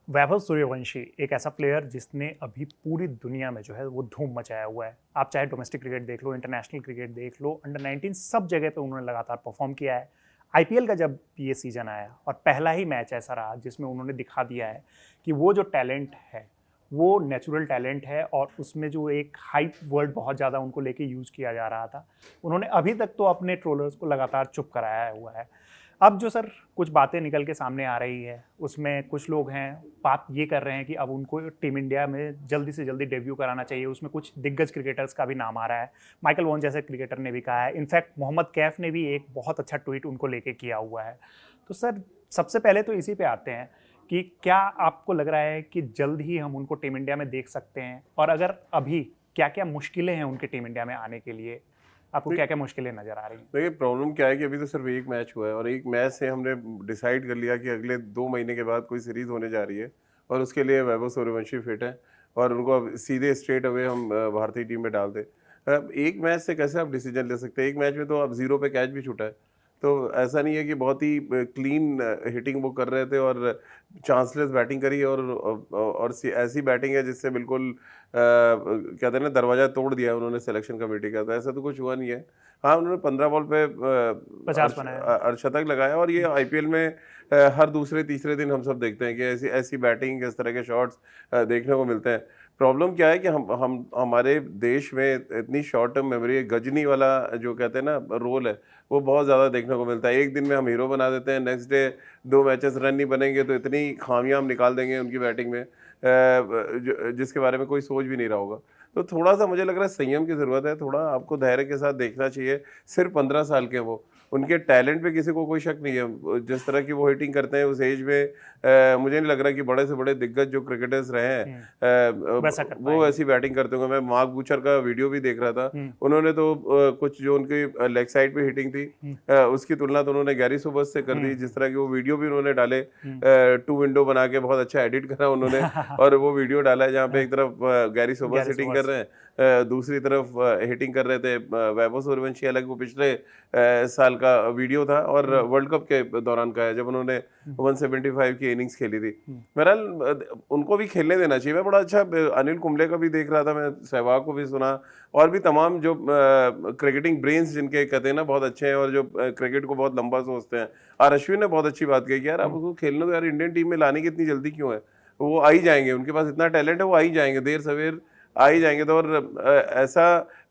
वैभव सूर्यवंशी एक ऐसा प्लेयर जिसने अभी पूरी दुनिया में जो है वो धूम मचाया हुआ है। आप चाहे डोमेस्टिक क्रिकेट देख लो, इंटरनेशनल क्रिकेट देख लो, अंडर 19 सब जगह पे उन्होंने लगातार परफॉर्म किया है। आईपीएल का जब ये सीजन आया और पहला ही मैच ऐसा रहा जिसमें उन्होंने दिखा दिया है कि वो जो टैलेंट है वो नेचुरल टैलेंट है और उसमें जो एक हाइप वर्ड बहुत ज़्यादा उनको लेके यूज़ किया जा रहा था, उन्होंने अभी तक तो अपने ट्रोलर्स को लगातार चुप कराया हुआ है। अब जो सर कुछ बातें निकल के सामने आ रही है, उसमें कुछ लोग हैं बात ये कर रहे हैं कि अब उनको टीम इंडिया में जल्दी से जल्दी डेब्यू कराना चाहिए। उसमें कुछ दिग्गज क्रिकेटर्स का भी नाम आ रहा है। माइकल वॉन जैसे क्रिकेटर ने भी कहा है। इनफैक्ट मोहम्मद कैफ ने भी एक बहुत अच्छा ट्वीट उनको लेके किया हुआ है। तो सर सबसे पहले तो इसी पे आते हैं कि क्या आपको लग रहा है कि जल्द ही हम उनको टीम इंडिया में देख सकते हैं, और अगर अभी क्या क्या मुश्किलें हैं उनके टीम इंडिया में आने के लिए, आपको क्या क्या मुश्किलें नजर आ रही हैं? देखिए, प्रॉब्लम क्या है कि अभी तो सिर्फ एक मैच हुआ है और एक मैच से हमने डिसाइड कर लिया कि अगले 2 महीने के बाद कोई सीरीज़ होने जा रही है और उसके लिए वैभव सूर्यवंशी फिट है और उनको अब सीधे स्ट्रेट अवे हम भारतीय टीम में डाल दें। अब एक मैच से कैसे आप डिसीजन ले सकते हैं? एक मैच में तो अब 0 पे कैच भी छूटा है। तो ऐसा नहीं है कि बहुत ही क्लीन हिटिंग वो कर रहे थे और चांसलेस बैटिंग करी और ऐसी बैटिंग है जिससे बिल्कुल कहते हैं ना, दरवाज़ा तोड़ दिया उन्होंने सिलेक्शन कमेटी का। तो ऐसा तो कुछ हुआ नहीं है। हाँ, उन्होंने 15 बॉल पे 50 बनाया। अर्धशतक लगाया और ये आईपीएल में हर दूसरे तीसरे दिन हम सब देखते हैं कि ऐसी ऐसी बैटिंग, इस तरह के शॉट्स देखने को मिलते हैं। प्रॉब्लम क्या है कि हम हमारे देश में इतनी शॉर्ट टर्म मेमोरी, गजनी वाला जो कहते हैं ना रोल है, वो बहुत ज़्यादा देखने को मिलता है। एक दिन में हम हीरो बना देते हैं, नेक्स्ट डे 2 मैचेस रन नहीं बनेंगे तो इतनी खामियां हम निकाल देंगे उनकी बैटिंग में जिसके बारे में कोई सोच भी नहीं रहा होगा। तो थोड़ा-सा मुझे लग रहा है संयम की ज़रूरत है, थोड़ा आपको धैर्य के साथ देखना चाहिए। सिर्फ 15 साल के हैं वो, उनके टैलेंट पे किसी को कोई शक नहीं है। जिस तरह की वो हिटिंग करते हैं उस एज में मुझे नहीं लग रहा कि बड़े से बड़े दिग्गज जो क्रिकेटर्स रहे हैं वैसा कर वो पाएंगे। ऐसी बैटिंग करते होंगे। मैं मार्क बूचर का वीडियो भी देख रहा था। उन्होंने तो कुछ जो उनकी लेग साइड पे हिटिंग थी उसकी तुलना तो उन्होंने गैरी सोबर्स से कर दी। जिस तरह की वो वीडियो भी उन्होंने डाले, 2 विंडो बना के बहुत अच्छा एडिट करा उन्होंने और वो वीडियो डाला है जहाँ पे एक तरफ गैरी सोबर्स गैरी हिटिंग कर सोबर्स। रहे हैं, दूसरी तरफ हिटिंग कर रहे थे वैभव सूर्यवंशी। अलग वो पिछले साल का वीडियो था और वर्ल्ड कप के दौरान का है जब उन्होंने 175 की इनिंग्स खेली थी। बहरहाल उनको भी खेलने देना चाहिए। मैं बड़ा अच्छा अनिल कुंबले का भी देख रहा था, मैं सहवाग को भी सुना और भी तमाम जो क्रिकेटिंग ब्रेन्स जिनके कहते हैं ना बहुत अच्छे हैं और जो क्रिकेट को बहुत लंबा सोचते हैं। और अश्विन ने बहुत अच्छी बात कही कि यार आप उनको खेलने दो यार, इंडियन टीम में लाने की इतनी जल्दी क्यों है? वो आ ही जाएंगे, उनके पास इतना टैलेंट है, वो आ ही जाएंगे, देर सवेर आ ही जाएंगे। तो और ऐसा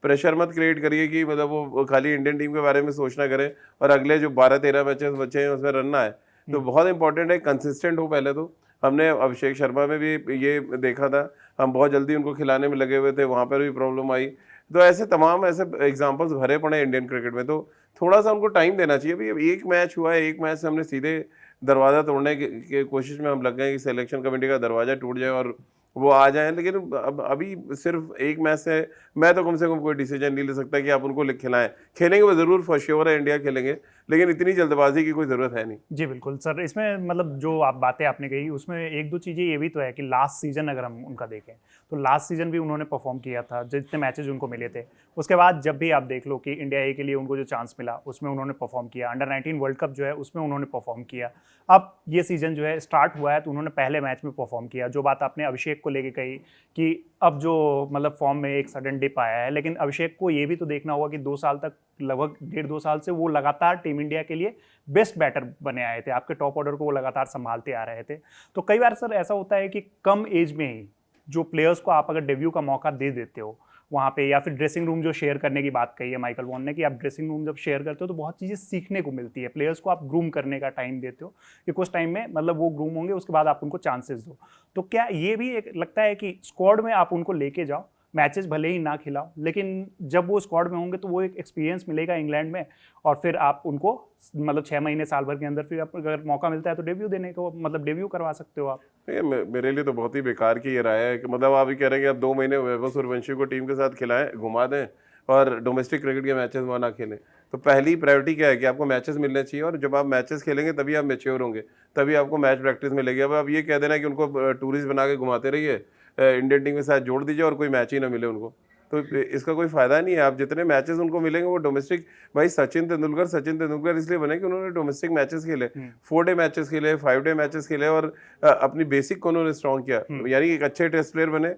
प्रेशर मत क्रिएट करिए कि मतलब वो खाली इंडियन टीम के बारे में सोचना करें और अगले जो 12-13 मैचेस बचे हैं उसमें रन ना आए। तो बहुत इंपॉर्टेंट है कंसिस्टेंट हो पहले तो। हमने अभिषेक शर्मा में भी ये देखा था, हम बहुत जल्दी उनको खिलाने में लगे हुए थे, वहाँ पर भी प्रॉब्लम आई। तो ऐसे तमाम ऐसे एग्जाम्पल्स भरे पड़े हैं इंडियन क्रिकेट में, तो थोड़ा सा उनको टाइम देना चाहिए। अभी अब एक मैच हुआ है, एक मैच से हमने सीधे दरवाज़ा तोड़ने की कोशिश में हम लग गए हैं कि सिलेक्शन कमेटी का दरवाज़ा टूट जाए और वो आ जाएँ। लेकिन अब अभी सिर्फ एक मैच से मैं तो कम से कम कोई डिसीजन नहीं ले सकता कि आप उनको खिलाएँ। खेलेंगे वो ज़रूर, फॉर श्योर है इंडिया खेलेंगे, लेकिन इतनी जल्दबाजी की कोई ज़रूरत है नहीं। जी बिल्कुल सर, इसमें मतलब जो आप बातें आपने कही उसमें एक दो चीज़ें ये भी तो है कि लास्ट सीजन अगर हम उनका देखें तो लास्ट सीजन भी उन्होंने परफॉर्म किया था, जितने मैचेज उनको मिले थे। उसके बाद जब भी आप देख लो कि इंडिया ए के लिए उनको जो चांस मिला उसमें उन्होंने परफॉर्म किया। अंडर 19 वर्ल्ड कप जो है उसमें उन्होंने परफॉर्म किया। अब ये सीजन जो है स्टार्ट हुआ है तो उन्होंने पहले मैच में परफॉर्म किया। जो बात आपने अभिषेक को लेके कही कि अब जो मतलब फॉर्म में एक सडन डिप आया है, लेकिन अभिषेक को ये भी तो देखना होगा कि 2 साल तक, लगभग 1.5-2 साल से वो लगातार टीम इंडिया के लिए बेस्ट बैटर बने आए थे। आपके टॉप ऑर्डर को वो लगातार संभालते आ रहे थे। तो कई बार सर ऐसा होता है कि कम एज में ही जो प्लेयर्स को आप अगर डेब्यू का मौका दे देते हो वहाँ पे, या फिर ड्रेसिंग रूम जो शेयर करने की बात कही है माइकल वॉन ने कि आप ड्रेसिंग रूम जब शेयर करते हो तो बहुत चीज़ें सीखने को मिलती है। प्लेयर्स को आप ग्रूम करने का टाइम देते हो कि कुछ टाइम में मतलब वो ग्रूम होंगे, उसके बाद आप उनको चांसेस दो। तो क्या ये भी एक लगता है कि स्क्वाड में आप उनको लेके जाओ, मैचेस भले ही ना खिलाओ, लेकिन जब वो स्क्वाड में होंगे तो वो एक एक्सपीरियंस मिलेगा इंग्लैंड में, और फिर आप उनको मतलब 6 महीने साल भर के अंदर फिर आप अगर मौका मिलता है तो डेब्यू देने को मतलब डेब्यू करवा सकते हो आप। ये मेरे लिए तो बहुत ही बेकार की ये राय है कि मतलब आप ये कह रहे हैं कि आप 2 महीने वैभव सूर्यवंशी को टीम के साथ खिलाएं, घुमा दें और डोमेस्टिक क्रिकेट के मैचेस वहाँ ना खेलें। तो पहली प्रायोरिटी क्या है कि आपको मैचेस मिलने चाहिए और जब आप मैचेस खेलेंगे तभी आप मैच्योर होंगे, तभी आपको मैच प्रैक्टिस मिलेगी। अब आप ये कह देना कि उनको टूरिस्ट बना के घुमाते रहिए, इंडियन टीम के साथ जोड़ दीजिए और कोई मैच ही ना मिले उनको, तो इसका कोई फायदा नहीं है। आप जितने मैचेस उनको मिलेंगे वो डोमेस्टिक, भाई सचिन तेंदुलकर इसलिए बने कि उन्होंने डोमेस्टिक मैचेस खेले, 4 डे मैचेस खेले, 5 डे मैचेस खेले और अपनी बेसिक को उन्होंने स्ट्रॉन्ग किया, यानी एक अच्छे टेस्ट प्लेयर बने,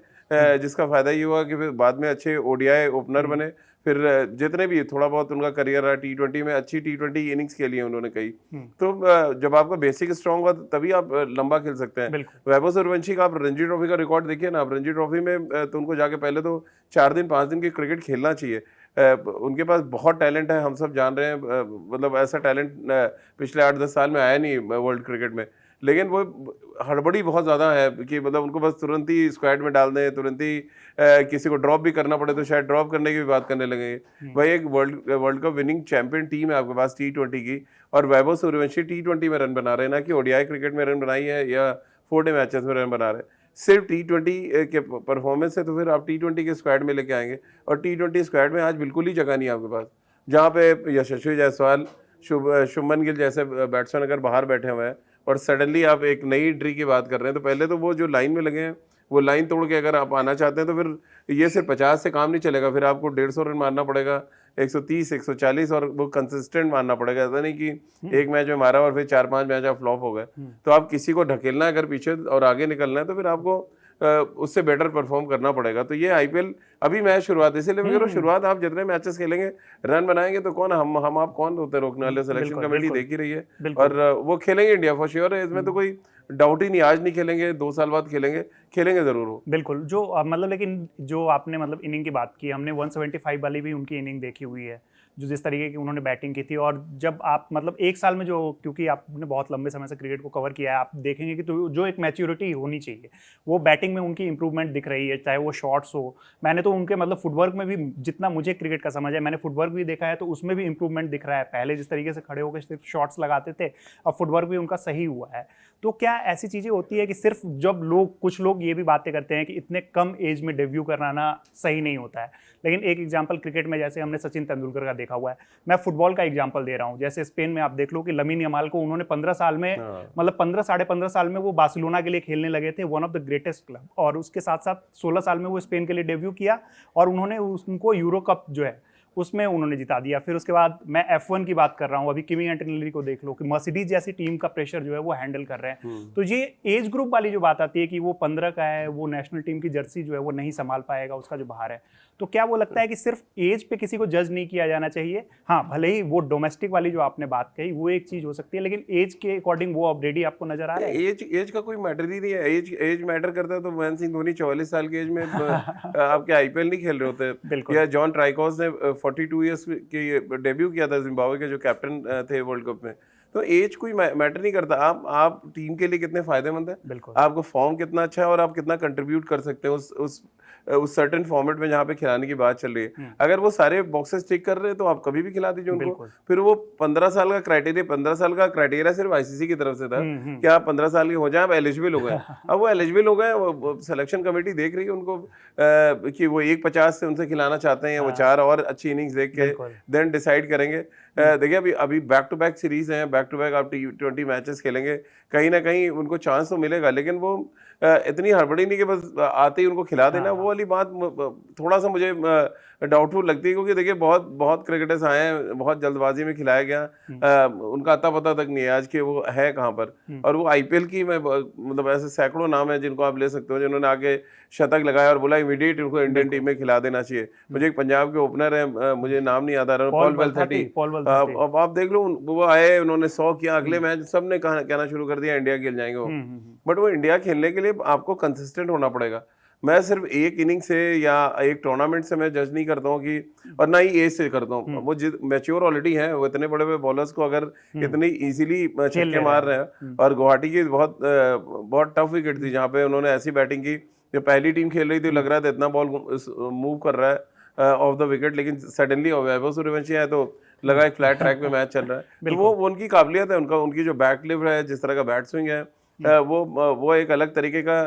जिसका फायदा ये हुआ कि फिर बाद में अच्छे ओडीआई ओपनर बने। फिर जितने भी थोड़ा बहुत उनका करियर रहा T20 में, अच्छी T20 इनिंग्स खेली है उन्होंने कई। तो जब आपका बेसिक स्ट्रांग होगा तभी आप लंबा खेल सकते हैं। वैभव सूर्यवंशी का आप रणजी ट्रॉफी का रिकॉर्ड देखिए ना, आप रणजी ट्रॉफी में तो उनको जाके पहले तो 4 दिन 5 दिन की क्रिकेट खेलना चाहिए। उनके पास बहुत टैलेंट है, हम सब जान रहे हैं, मतलब ऐसा टैलेंट पिछले 8-10 साल में आया नहीं वर्ल्ड क्रिकेट में, लेकिन वो हड़बड़ी बहुत ज़्यादा है कि मतलब उनको बस तुरंत ही स्क्वाड में डाल दें, तुरंत ही किसी को ड्रॉप भी करना पड़े तो शायद ड्रॉप करने की भी बात करने लगेंगे। भाई एक world cup winning champion team है आपके पास T20 की, और वैभव सूर्यवंशी T20 में रन बना रहे हैं, ना कि ओडीआई क्रिकेट में रन बनाई है या 4 डे मैचेस में रन बना रहे हैं। सिर्फ T20 के परफॉर्मेंस है तो फिर आप T20 के स्क्वाड में लेके आएंगे, और T20 स्क्वाड में आज बिल्कुल ही जगह नहीं है आपके पास, जहाँ पे यशस्वी जायसवाल, शुभमन गिल जैसे बैट्समैन अगर बाहर बैठे हुए हैं और सडनली आप एक नई एंट्री की बात कर रहे हैं, तो पहले तो वो जो लाइन में लगे हैं वो लाइन तोड़ के अगर आप आना चाहते हैं तो फिर ये सिर्फ 50 से काम नहीं चलेगा, फिर आपको 150 रन मारना पड़ेगा, 130 140, और वो कंसिस्टेंट मारना पड़ेगा। ऐसा नहीं कि एक मैच में मारा और फिर 4-5 मैच आप फ्लॉप हो गए। तो आप किसी को ढकेलना है अगर पीछे और आगे निकलना है तो फिर आपको उससे बेटर परफॉर्म करना पड़ेगा। तो ये आईपीएल अभी मैच शुरुआत, इसीलिए मैं कह रहा हूँ शुरुआत आप जितने मैचेस खेलेंगे रन बनाएंगे तो कौन हम आप कौन होते हैं रोकने वाले, सिलेक्शन कमेटी देख ही रही है, और वो खेलेंगे इंडिया फॉर श्योर है, इसमें तो कोई डाउट ही नहीं। आज नहीं खेलेंगे, 2 साल बाद खेलेंगे जरूर वो। बिल्कुल, जो मतलब लेकिन जो आपने मतलब इनिंग की बात की, हमने 175 वाली भी उनकी इनिंग देखी हुई है, जो जिस तरीके की उन्होंने बैटिंग की थी। और जब आप मतलब एक साल में जो, क्योंकि आपने बहुत लंबे समय से क्रिकेट को कवर किया है, आप देखेंगे कि तो जो एक मैच्योरिटी होनी चाहिए वो बैटिंग में उनकी इंप्रूवमेंट दिख रही है, चाहे वो शॉट्स हो। मैंने तो उनके मतलब फुटवर्क में भी, जितना मुझे क्रिकेट का समझ है, मैंने फुटवर्क भी देखा है तो उसमें भी इंप्रूवमेंट दिख रहा है। पहले जिस तरीके से खड़े होकर सिर्फ शॉट्स लगाते थे, अब फुटवर्क भी उनका सही हुआ है। तो क्या ऐसी चीज़ें होती है कि सिर्फ जब कुछ लोग ये भी बातें करते हैं कि इतने कम एज में डेब्यू कराना सही नहीं होता है, लेकिन एक एग्जांपल क्रिकेट में जैसे हमने सचिन तेंदुलकर का देखा हुआ है, मैं फुटबॉल का एग्जांपल दे रहा हूं। जैसे स्पेन में आप देख लो कि लमीन यमाल को उन्होंने 15 साल में मतलब 15 साढ़े 15 साल में वो बार्सिलोना के लिए खेलने लगे थे, one of the greatest club, और उसके साथ साथ 16 साल में वो स्पेन के लिए डेब्यू किया और उन्होंने उनको यूरो कप जो है उसमें उन्होंने जिता दिया। फिर उसके बाद मैं F1 की बात कर रहा हूँ, अभी किमी एंटोनेली को देख लो कि मर्सिडीज जैसी टीम का प्रेशर जो है वो हैंडल कर रहे हैं। तो ये एज ग्रुप वाली जो बात आती है कि वो 15 का है, वो नेशनल टीम की जर्सी जो है वो नहीं संभाल पाएगा, उसका जो बाहर है, तो क्या वो लगता है कि सिर्फ एज पे किसी को जज नहीं किया जाना चाहिए? हाँ, भले ही वो डोमेस्टिक वाली जो आपने बात कही वो एक चीज हो सकती है, लेकिन एज के अकॉर्डिंग वो ऑलरेडी आपको नजर आ रहा है। एज का कोई मैटर ही नहीं है। एज मैटर करता है तो महेंद्र सिंह धोनी 44 साल की एज में आपके आईपीएल नहीं खेल रहे होते, या जॉन ट्राइकोस ने 42 ईयर्स के डेब्यू किया था जिम्बाब्वे के जो कैप्टन थे वर्ल्ड कप में। तो एज कोई मैटर नहीं करता। आप टीम के लिए कितने फायदेमंद है, आपको फॉर्म कितना अच्छा है और आप कितना कंट्रीब्यूट कर सकते हैं उस सर्टेन फॉर्मेट में जहाँ पे खिलाने की बात चल रही है। अगर वो सारे बॉक्सेस टिक कर रहे हैं तो आप कभी भी खिला दीजिए उनको। फिर वो 15 साल का क्राइटेरिया सिर्फ आईसीसी की तरफ से था कि आप 15 साल के हो जाए, आप एलिजिबल हो गए। अब वो एलिजिबल हो गए, वो सिलेक्शन कमेटी देख रही है उनको कि वो 150 से उनसे खिलाना चाहते हैं, वो 4 और अच्छी इनिंग्स देख के देन डिसाइड करेंगे। देखिए अभी बैक टू बैक सीरीज हैं, बैक टू बैक आप T20 मैचेस खेलेंगे, कहीं ना कहीं उनको चांस तो मिलेगा, लेकिन वो इतनी हड़बड़ी नहीं कि बस आते ही उनको खिला देना। वो वाली बात थोड़ा सा मुझे डाउटफुल लगती है, क्योंकि देखिए बहुत क्रिकेटर्स आए हैं, बहुत जल्दबाजी में खिलाया गया, उनका अता पता तक नहीं है आज के वो है कहाँ पर। और वो आईपीएल की मतलब ऐसे सैकड़ों नाम है जिनको आप ले सकते हो, जिन्होंने आगे शतक लगाया और बोला इमीडिएट उनको इंडियन टीम में खिला देना चाहिए। मुझे एक पंजाब के ओपनर है, मुझे नाम नहीं याद आ रहा, पॉल वेल्थर्टी। अब आप देख लो, वो आए, उन्होंने 100 किया, अगले मैच सबने कहना शुरू कर दिया इंडिया खेल जाएंगे वो। बट वो इंडिया खेलने के लिए आपको कंसिस्टेंट होना पड़ेगा। मैं सिर्फ एक इनिंग से या एक टूर्नामेंट से मैं जज नहीं करता हूँ कि, और ना ही एज से करता हूँ। वो मैच्योर ऑलरेडी है, वो इतने बड़े बड़े बॉलर्स को अगर इतनी इजीली छक्के मार रहे हैं। और गुवाहाटी की बहुत टफ विकेट थी जहाँ पे उन्होंने ऐसी बैटिंग की, जो पहली टीम खेल रही थी लग रहा था इतना बॉल मूव कर रहा है ऑफ द विकेट, लेकिन सडनली वैभव सूर्यवंशी है तो लगा एक फ्लैट ट्रैक पे मैच चल रहा है। तो वो उनकी काबिलियत है, उनकी जो बैक लिफ्ट है, जिस तरह का बैट स्विंग है, वो एक अलग तरीके का,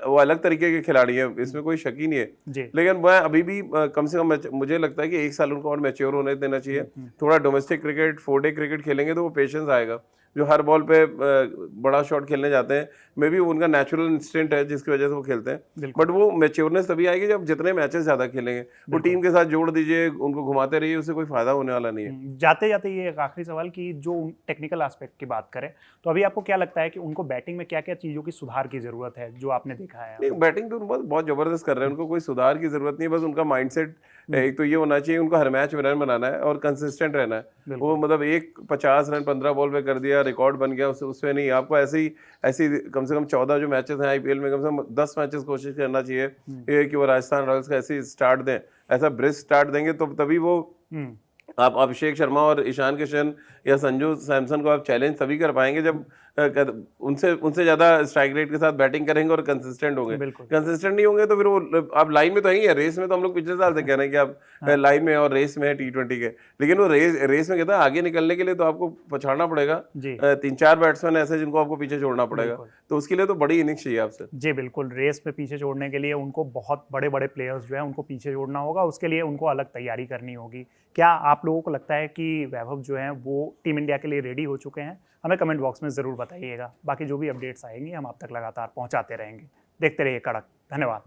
वो अलग तरीके के खिलाड़ी है, इसमें कोई शक ही नहीं है। लेकिन मैं अभी भी कम से कम मुझे लगता है कि 1 साल उनको और मैच्योर होने देना चाहिए। थोड़ा डोमेस्टिक क्रिकेट, 4 डे क्रिकेट खेलेंगे तो वो पेशेंस आएगा। जो हर बॉल पे बड़ा शॉट खेलने जाते हैं, मे बी उनका नेचुरल इंस्टिंक्ट है जिसकी वजह से वो खेलते हैं। बट वो मैच्योरनेस तभी आएगी जब जितने मैचेस ज़्यादा खेलेंगे। वो टीम के साथ जोड़ दीजिए, उनको घुमाते रहिए, उससे कोई फायदा होने वाला नहीं है। जाते जाते ये एक आखिरी सवाल कि जो टेक्निकल एस्पेक्ट की बात करें तो अभी आपको क्या लगता है कि उनको बैटिंग में क्या क्या चीज़ों की सुधार की ज़रूरत है जो आपने देखा है? नहीं, बैटिंग तो बहुत ज़बरदस्त कर रहे हैं, उनको कोई सुधार की ज़रूरत नहीं है, बस उनका माइंडसेट एक तो ये होना चाहिए, उनको हर मैच में रन बनाना है और कंसिस्टेंट रहना है। वो मतलब एक 50 रन 15 बॉल पे कर दिया, रिकॉर्ड बन गया, उसमें नहीं। आपको ऐसी कम से कम 14 जो मैचेस हैं आईपीएल में, कम से कम 10 मैचेस कोशिश करना चाहिए कि वो राजस्थान रॉयल्स का ऐसी स्टार्ट दें, ऐसा ब्रिस्क स्टार्ट देंगे तो तभी वो आप अभिषेक शर्मा और ईशान किशन या संजू सैमसन को आप चैलेंज तभी कर पाएंगे जब उनसे ज्यादा स्ट्राइक रेट के साथ बैटिंग करेंगे और कंसिस्टेंट होंगे। कंसिस्टेंट नहीं होंगे तो फिर वो आप लाइन में तो ही है, रेस में तो हम लोग पिछले साल से कह रहे हैं कि आप लाइन में और रेस में है T20 के, लेकिन वो रेस में कहता है आगे निकलने के लिए तो आपको पछाड़ना पड़ेगा। 3-4 बैट्समैन ऐसे जिनको आपको पीछे छोड़ना पड़ेगा, तो उसके लिए तो बड़ी इनिंग्स चाहिए आपसे। जी बिल्कुल, रेस पे पीछे छोड़ने के लिए उनको बहुत बड़े बड़े प्लेयर्स जो है उनको पीछे छोड़ना होगा, उसके लिए उनको अलग तैयारी करनी होगी। क्या आप लोगों को लगता है कि वैभव जो है वो टीम इंडिया के लिए रेडी हो चुके हैं? हमें कमेंट बॉक्स में ज़रूर बताइएगा। बाकी जो भी अपडेट्स आएंगी हम आप तक लगातार पहुंचाते रहेंगे। देखते रहिए कड़क। धन्यवाद।